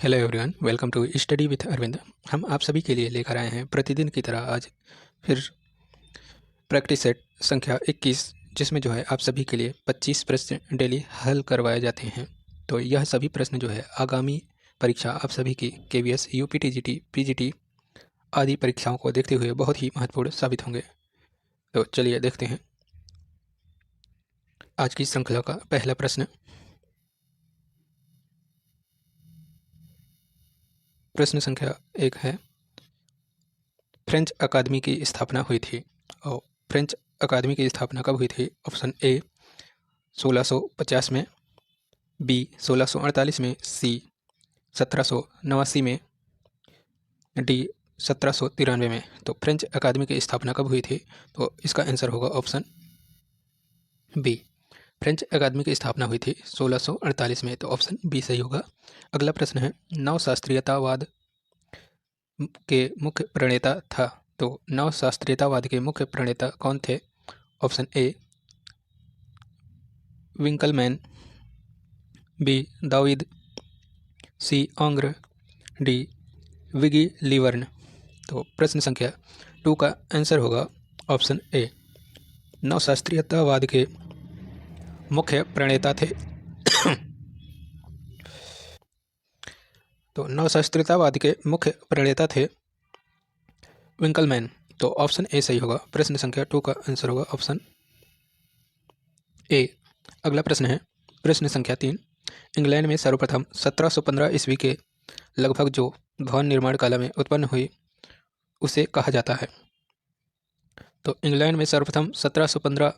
Hello everyone, welcome to study with Arvind. हम आप सभी के लिए लेकर आए हैं प्रतिदिन की तरह आज फिर प्रैक्टिस सेट संख्या 21, जिसमें जो है आप सभी के लिए 25 प्रश्न डेली हल करवाए जाते हैं। तो यह सभी प्रश्न जो है आगामी परीक्षा आप सभी की केवीएस, यूपीटीजीटी, पीजीटी आदि परीक्षाओं को देखते हुए बहुत ही महत्वपूर्ण साबित होंगे। तो चलिए देखते हैं आज की श्रृंखला का पहला प्रश्न। प्रश्न संख्या 1 है, फ्रेंच अकादमी की स्थापना हुई थी। और फ्रेंच अकादमी की स्थापना कब हुई थी? ऑप्शन ए 1650 में, बी 1648 में, सी 1789 में, डी 1793 में। तो फ्रेंच अकादमी की स्थापना कब हुई थी? तो इसका आंसर होगा ऑप्शन बी। फ्रेंच अकादमी की स्थापना हुई थी 1648 में, तो ऑप्शन बी सही होगा। अगला प्रश्न है, नवशास्त्रीयतावाद के मुख्य प्रणेता था। तो नवशास्त्रीयतावाद के मुख्य प्रणेता कौन थे? Option A Winckelmann, B David, C Ingres, D Vigee Lebrun. तो प्रश्न संख्या 2 का आंसर होगा ऑप्शन ए। नवशास्त्रीयतावाद के मुख्य प्रणेता थे तो नवशास्त्रीयतावाद के मुख्य प्रणेता थे विंकलमैन। तो ऑप्शन ए सही होगा। प्रश्न संख्या 2 का आंसर होगा ऑप्शन ए। अगला प्रश्न है, प्रश्न संख्या 3, इंग्लैंड में सर्वप्रथम 1715 ईस्वी के लगभग जो भवन निर्माण कला में उत्पन्न हुई उसे कहा जाता है। तो इंग्लैंड में सर्वप्रथम 1715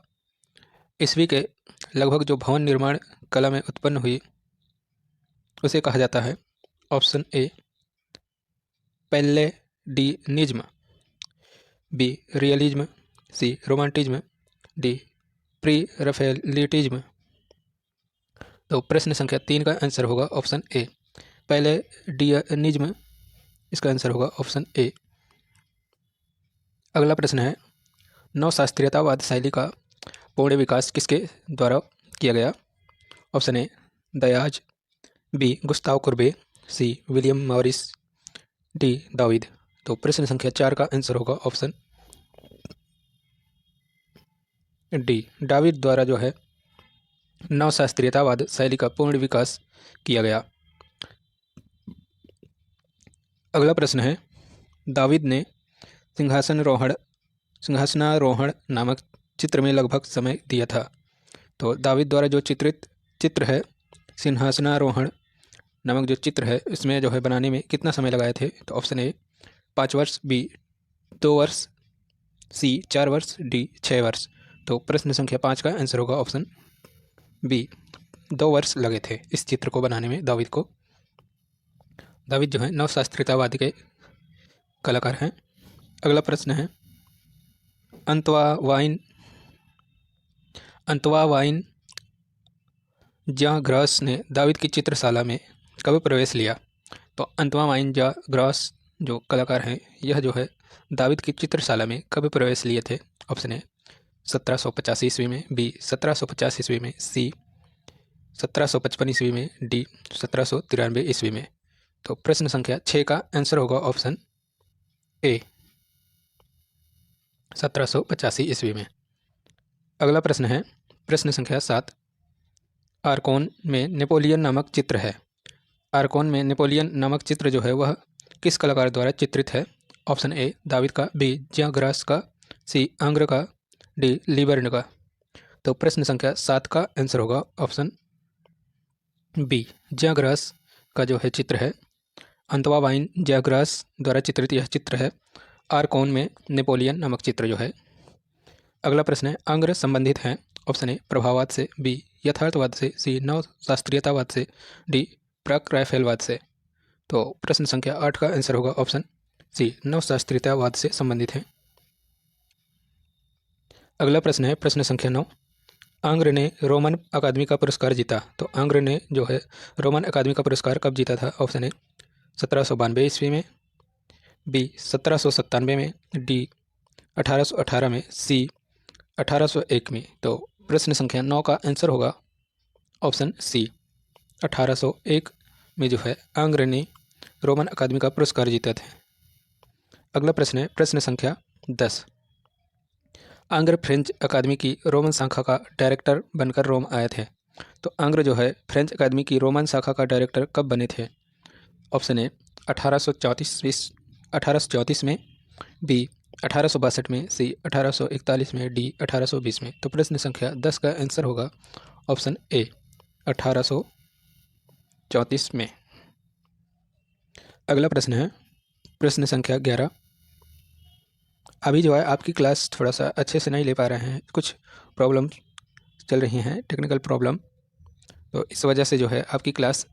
ईस्वी के लगभग जो भवन निर्माण कला में उत्पन्न हुई उसे कहा जाता है। Option A Palladianism, B realism, C romanticism, D pre Raphaelitism. तो प्रश्न संख्या 3 का आंसर होगा ऑप्शन ए पैलेडिनिज्म। इसका आंसर होगा ऑप्शन ए। अगला प्रश्न है, नवशास्त्रीयतावाद शैली का पूर्ण विकास किसके द्वारा किया गया? Option A Diaz, B Gustave Courbet, C William Morris, D David. तो प्रश्न संख्या 4 का आंसर होगा ऑप्शन डी, दाविद द्वारा जो है नवशास्त्रीयतावाद शैली का पूर्ण विकास किया गया। अगला प्रश्न है, दाविद ने सिंहासनारोहण नामक चित्र में लगभग समय दिया था। तो दाविद द्वारा जो चित्रित चित्र है सिंहासनारोहण नामक जो चित्र है इसमें जो है बनाने में कितना समय लगाए थे? तो ऑप्शन ए 5 वर्ष, बी 2 वर्ष, सी 4 वर्ष, डी 6 वर्ष। तो प्रश्न संख्या 5 का आंसर होगा ऑप्शन बी, 2 वर्ष लगे थे इस चित्र को बनाने में दाविद को। दाविद जो है नवशास्त्रीयतावाद के कलाकार हैं। अगला प्रश्न है, अंतवावाइन जा ग्रास ने दाविद की चित्रशाला में कब प्रवेश लिया? तो अंतवावाइन जा ग्रास जो कलाकार हैं यह जो है दाविद की चित्रशाला में कब प्रवेश लिए थे? ऑप्शन ए 1785 ईस्वी में, बी 1750 ईस्वी में, सी 1755 ईस्वी में, डी 1793 ईस्वी में। तो प्रश्न संख्या 6 का आंसर होगा ऑप्शन ए 1785 ईस्वी में। अगला प्रश्न है, प्रश्न संख्या 7, आर्कोन में नेपोलियन नामक चित्र है। आर्कोन में नेपोलियन नामक चित्र जो है वह किस कलाकार द्वारा चित्रित है? ऑप्शन ए दाविद का, बी ज्या ग्रास का, सी आंग्र का, डी लीबर्न का। तो प्रश्न संख्या 7 का आंसर होगा ऑप्शन बी, ज्या ग्रास का जो है चित्र है, अंतवावाइन ज्या ग्रास द्वारा चित्रित यह चित्र है आर्कोन में नेपोलियन नामक चित्र जो है। अगला प्रश्न है, आंग्र संबंधित हैं ऑप्शन ए प्रभाववाद से, बी यथार्थवाद से, सी नवशास्त्रीयतावाद से, डी प्राक राफेलवाद से। तो प्रश्न संख्या 8 का आंसर होगा ऑप्शन सी, नवशास्त्रीयतावाद से संबंधित हैं। अगला प्रश्न है, प्रश्न संख्या 9, आंग्र ने रोमन अकादमी का पुरस्कार जीता। तो आंग्र ने जो है रोमन अकादमी का पुरस्कार कब जीता था? ऑप्शन ए 1792 ईस्वी में, बी 1797 में, डी 1818 में, सी 1801 में। तो प्रश्न संख्या 9 का आंसर होगा ऑप्शन सी 1801 में जो है आंग्र ने रोमन अकादमी का पुरस्कार जीता था। अगला प्रश्न है प्रश्न संख्या 10। आंग्र फ्रेंच अकादमी की रोमन शाखा का डायरेक्टर बनकर रोम आए थे। तो आंग्र जो है फ्रेंच अकादमी की रोमन शाखा का डायरेक्टर कब बने थे? ऑप्शन ए 1834 में, बी 1862 में, सी 1841 में, डी 1820 में। तो प्रश्न संख्या 10 का आंसर होगा ऑप्शन ए 1834 में। अगला प्रश्न है प्रश्न संख्या 11। अभी जो है आपकी क्लास थोड़ा सा अच्छे से नहीं ले पा रहे हैं, कुछ प्रॉब्लम चल रही हैं, टेक्निकल प्रॉब्लम, तो इस वजह से जो है आपकी क्लास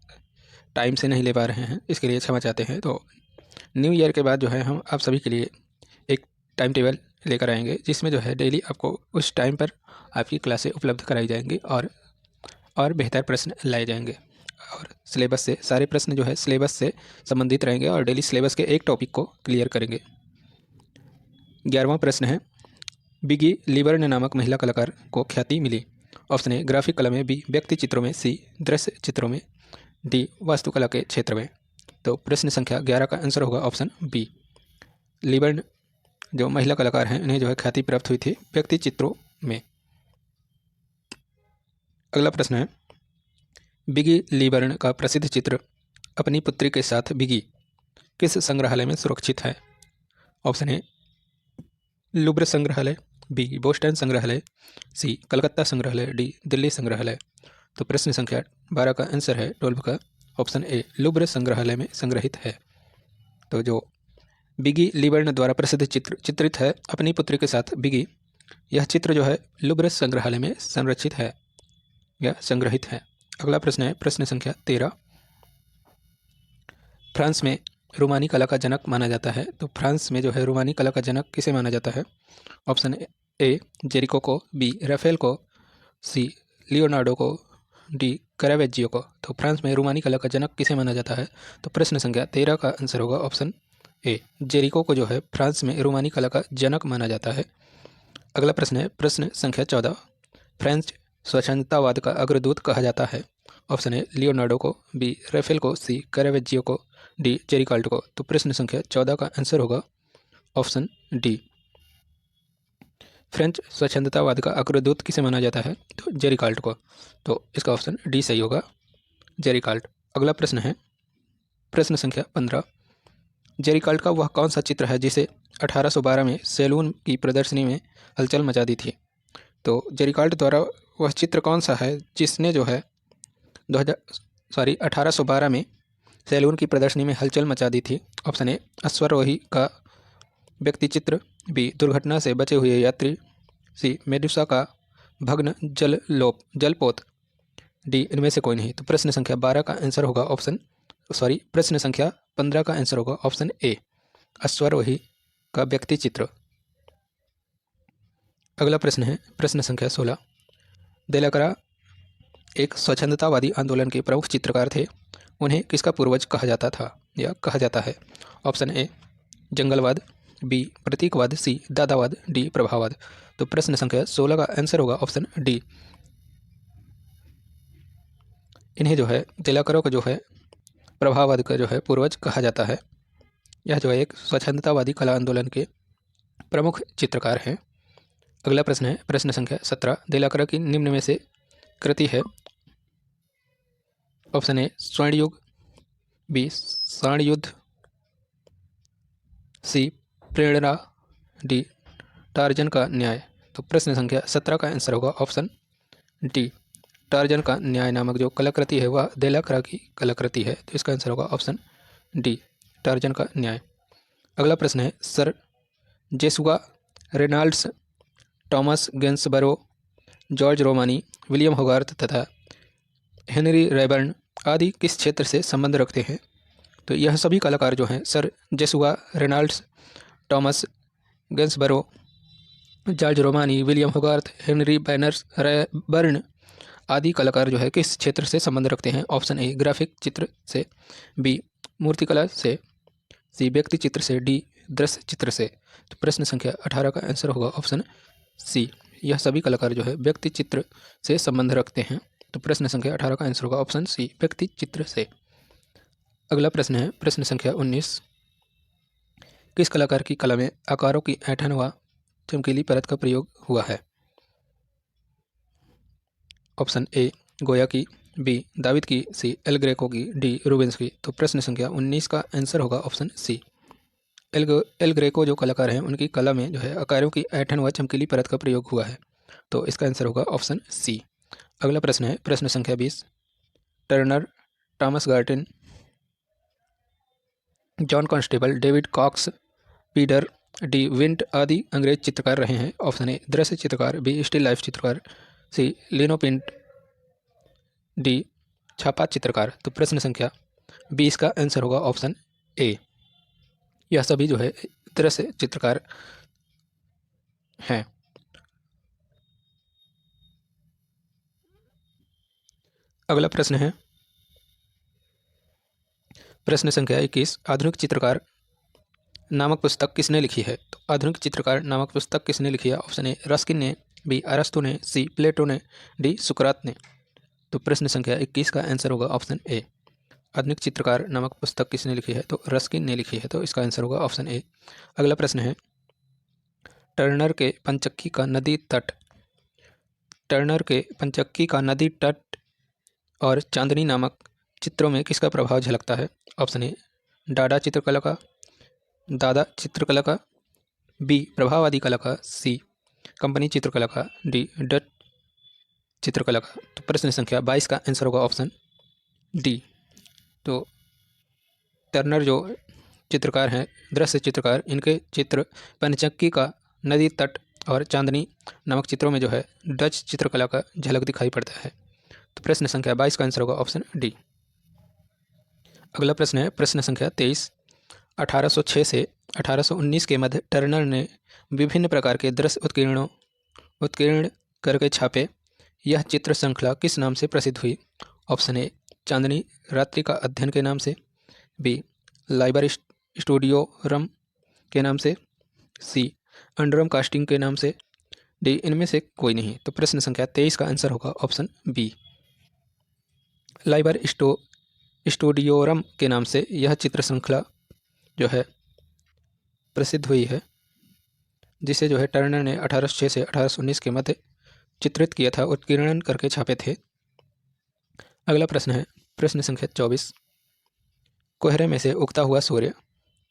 टाइम से नहीं ले पा रहे हैं, इसके लिए क्षमा चाहते हैं। तो न्यू ईयर के बाद जो है हम आप सभी के लिए एक टाइम टेबल लेकर आएंगे, जिसमें जो है डेली आपको उस टाइम पर आपकी क्लासें उपलब्ध कराई जाएंगी और बेहतर प्रश्न लाए जाएंगे और सिलेबस से सारे प्रश्न जो है सिलेबस से संबंधित रहेंगे और डेली सिलेबस के एक टॉपिक को क्लियर करेंगे। 11वां प्रश्न है बिगी लिबर्न नामक महिला कलाकार को ख्याति मिली। ऑप्शन ए ग्राफिक कला में, बी व्यक्ति चित्रों में, सी दृश्य चित्रों में, डी वास्तुकला के क्षेत्र में। तो प्रश्न संख्या 11 का आंसर होगा ऑप्शन बी। लिबर्न जो महिला कलाकार हैं उन्हें जो है ख्याति प्राप्त हुई थी व्यक्ति चित्रों में। अगला प्रश्न है बिगी लिबर्न का प्रसिद्ध चित्र अपनी पुत्री के साथ बिगी किस संग्रहालय में सुरक्षित है? ऑप्शन ए लुब्र संग्रहालय, बी बोस्टन संग्रहालय, सी कलकत्ता संग्रहालय, डी दिल्ली संग्रहालय। तो प्रश्न संख्या 12 का आंसर है 12 का ऑप्शन ए लुब्र संग्रहालय में संग्रहित है। तो जो बिगी लिबर्न द्वारा प्रसिद्ध चित्रित है अपनी पुत्री के साथ बिगी, यह चित्र जो है लुब्र संग्रहालय में संरक्षित है या संग्रहित है। अगला प्रश्न है प्रश्न संख्या 13। फ्रांस में रोमानी कला का जनक माना जाता है। तो फ्रांस में जो है रोमानी कला का जनक किसे माना जाता है? ऑप्शन ए जेरिको को, बी राफेल को, सी लियोनार्डो को, डी कैरावेजियो को। तो फ्रांस में रोमानी कला का जनक किसे माना जाता है? तो प्रश्न संख्या 13 का आंसर होगा ऑप्शन ए जेरिको को जो है फ्रांस में रोमानी कला का जनक माना जाता है। अगला प्रश्न है प्रश्न संख्या 14। फ्रेंच स्वच्छंदतावाद का अग्रदूत कहा जाता है। ऑप्शन ए लियोनार्डो को, बी राफेल को, सी कैरावेजियो को, डी जेरिकाल्ट को। तो प्रश्न संख्या 14 का आंसर होगा ऑप्शन डी। फ्रेंच स्वच्छंदतावाद का अग्रदूत किसे माना जाता है? तो जेरिकाल्ट को। तो इसका ऑप्शन डी सही होगा, जेरिकाल्ट। अगला प्रश्न है प्रश्न संख्या 15। जेरिकाल्ट का वह कौन सा चित्र है जिसे 1812 में सैलून की प्रदर्शनी में हलचल मचा दी थी? तो जेरिकाल्ट द्वारा वह चित्र कौन सा है जिसने जो है 1812 में सैलून की प्रदर्शनी में हलचल मचा दी थी? ऑप्शन ए अश्वारोही का व्यक्ति चित्र, बी दुर्घटना से बचे हुए यात्री, सी मेडुसा का भग्न जलपोत, डी इनमें से कोई नहीं। तो प्रश्न संख्या 12 का आंसर होगा प्रश्न संख्या 15 का आंसर होगा ऑप्शन ए अश्वारोही का व्यक्ति चित्र। अगला प्रश्न है प्रश्न संख्या 16। देलाकरा एक स्वच्छंदतावादी आंदोलन के प्रमुख चित्रकार थे, उन्हें किसका पूर्वज कहा जाता था या कहा जाता है? ऑप्शन ए जंगलवाद, बी प्रतीकवाद, सी दादावाद, डी प्रभाववाद। तो प्रश्न संख्या 16 का आंसर होगा ऑप्शन डी। इन्हें जो है देलाकरा को जो है प्रभाववाद का जो है पूर्वज कहा जाता है। यह जो है एक स्वच्छंदतावादी कला आंदोलन के प्रमुख चित्रकार हैं। अगला प्रश्न है प्रश्न संख्या 17। देलाकरा की निम्न में से कृति है? ऑप्शन ए स्वर्णयुग, बी साणयुद्ध, सी प्रेरणा, डी टार्जन का न्याय। तो प्रश्न संख्या 17 का आंसर होगा ऑप्शन डी टार्जन का न्याय नामक जो कलाकृति है वह देलाकरा की कलाकृति है। तो इसका आंसर होगा ऑप्शन डी टार्जन का न्याय। अगला प्रश्न है sir Joshua Reynolds, Thomas Gainsborough, George Romney, William होगार्थ तथा हेनरी रेबर्न आदि किस क्षेत्र से संबंध रखते हैं? तो यह सभी कलाकार जो हैं sir Joshua Reynolds, Thomas Gainsborough, George Romney, William Hogarth, Henry बैनर्स रेबर्न आदि कलाकार जो है किस क्षेत्र से संबंध रखते हैं? ऑप्शन ए ग्राफिक चित्र से, बी मूर्तिकला से, सी व्यक्ति चित्र से, डी दृश्य चित्र से। तो प्रश्न संख्या 18 का आंसर होगा ऑप्शन सी। यह सभी कलाकार जो है व्यक्ति चित्र से संबंध रखते हैं। तो प्रश्न संख्या 18 का आंसर होगा ऑप्शन सी व्यक्ति चित्र से। अगला प्रश्न है प्रश्न संख्या 19। किस कलाकार की कला में आकारों की ऐंठन व चमकीली परत का प्रयोग हुआ है? ऑप्शन ए गोया की, बी दाविद की, सी एल ग्रेको की, डी रूबेंस की। तो प्रश्न संख्या 19 का आंसर होगा ऑप्शन सी। एल ग्रेको जो कलाकार हैं उनकी कला में जो है आकारों की ऐंठन व चमकीली परत का प्रयोग हुआ है। तो इसका आंसर होगा ऑप्शन सी। अगला प्रश्न है प्रश्न संख्या 20। Turner, Thomas Girtin, John Constable, David Cox, Peter De Wint आदि अंग्रेज चित्रकार रहे हैं। ऑप्शन ए दृश्य चित्रकार, बी स्टिल लाइफ चित्रकार, सी लिनो पेंट, डी छापा चित्रकार। तो प्रश्न संख्या 20 का आंसर होगा ऑप्शन ए। यह सभी जो है दृश्य चित्रकार हैं। अगला प्रश्न है प्रश्न संख्या 21। आधुनिक चित्रकार नामक पुस्तक किसने लिखी है? तो आधुनिक चित्रकार नामक पुस्तक किसने लिखी है? ऑप्शन ए रस्किन ने, बी अरस्तु ने, सी प्लेटो ने, डी सुकरात ने। तो प्रश्न संख्या 21 का आंसर होगा ऑप्शन ए। आधुनिक चित्रकार नामक पुस्तक किसने लिखी है? तो रस्किन ने लिखी है। तो इसका आंसर होगा ऑप्शन ए। अगला प्रश्न है टर्नर के पंचक्की का नदी तट, टर्नर के पंचक्की का नदी तट और चांदनी नामक चित्रों में किसका प्रभाव झलकता है? ऑप्शन ए डाडा चित्रकला का, दादा चित्रकला का, बी प्रभाववादी कला का, सी कंपनी चित्रकला का, डी डच चित्रकला का। तो प्रश्न संख्या 22 का आंसर होगा ऑप्शन डी। तो टर्नर जो चित्रकार हैं दृश्य चित्रकार, इनके चित्र पंचक्की का नदी तट और चांदनी नामक चित्रों में जो है डच चित्रकला का झलक दिखाई पड़ता है। तो प्रश्न संख्या 22 का आंसर होगा ऑप्शन डी। अगला प्रश्न है प्रश्न संख्या 23। 1806 से 1819 के मध्य टर्नर ने विभिन्न प्रकार के दृश्य उत्कीर्ण करके छापे। यह चित्र श्रृंखला किस नाम से प्रसिद्ध हुई? ऑप्शन ए चांदनी रात्रि का अध्ययन के नाम से, बी लाइबर स्टूडियोरम के नाम से, सी अंडरम कास्टिंग के नाम से, डी इनमें से कोई नहीं। तो प्रश्न संख्या 23 का आंसर होगा ऑप्शन बी। लाइबर स्टूडियोरम के नाम से यह चित्र श्रृंखला जो है प्रसिद्ध हुई है, जिसे जो है टर्नर ने 1806 से 1819 के मध्य चित्रित किया था, उत्कीर्णन करके छापे थे। अगला प्रश्न है प्रश्न संख्या 24। कोहरे में से उगता हुआ सूर्य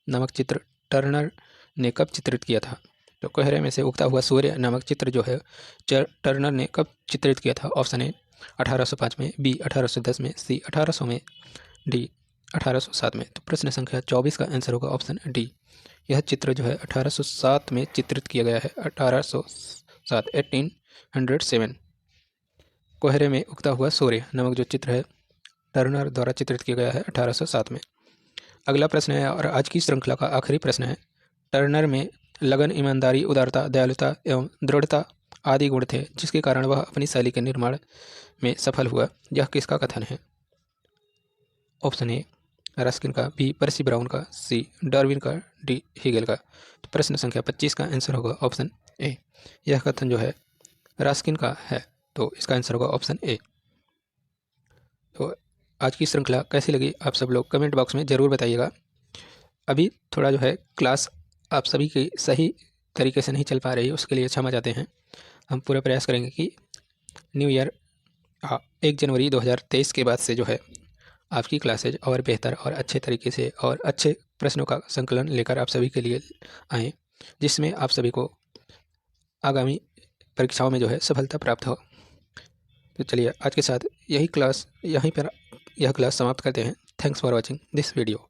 नामक चित्र टर्नर ने कब चित्रित किया था? तो कोहरे में से उगता हुआ सूर्य नामक चित्र जो है टर्नर ने कब चित्रित किया था? ऑप्शन ए 1805 में, बी 1810 में, सी 1800 में, डी 1807 में। तो प्रश्न संख्या 24 का आंसर होगा ऑप्शन डी। यह चित्र जो है 1807 में चित्रित किया गया है। 1807 1807 कोहरे में उगता हुआ सूर्य नामक जो चित्र है टर्नर द्वारा चित्रित किया गया है 1807 में। अगला प्रश्न है और आज की श्रृंखला का आखिरी प्रश्न है टर्नर में लगन, ईमानदारी, उदारता, दयालुता एवं दृढ़ता आदि गुण थे जिसके कारण वह अपनी शैली के निर्माण में सफल हुआ। यह किसका कथन है? ऑप्शन ए रस्किन का, बी पर्सी ब्राउन का, सी डार्विन का, डी हीगेल का। तो प्रश्न संख्या 25 का आंसर होगा ऑप्शन ए। यह कथन जो है रस्किन का है। तो इसका आंसर होगा ऑप्शन ए। तो आज की श्रृंखला कैसी लगी आप सब लोग कमेंट बॉक्स में ज़रूर बताइएगा। अभी थोड़ा जो है क्लास आप सभी की सही तरीके से नहीं चल पा रही है, उसके लिए क्षमा चाहते हैं। हम पूरा प्रयास करेंगे कि न्यू ईयर 1 जनवरी 2023 के बाद से जो है आपकी क्लासेज और बेहतर और अच्छे तरीके से और अच्छे प्रश्नों का संकलन लेकर आप सभी के लिए आएँ, जिसमें आप सभी को आगामी परीक्षाओं में जो है सफलता प्राप्त हो। तो चलिए आज के साथ यही क्लास यहीं पर यह क्लास समाप्त करते हैं। Thanks for watching this video.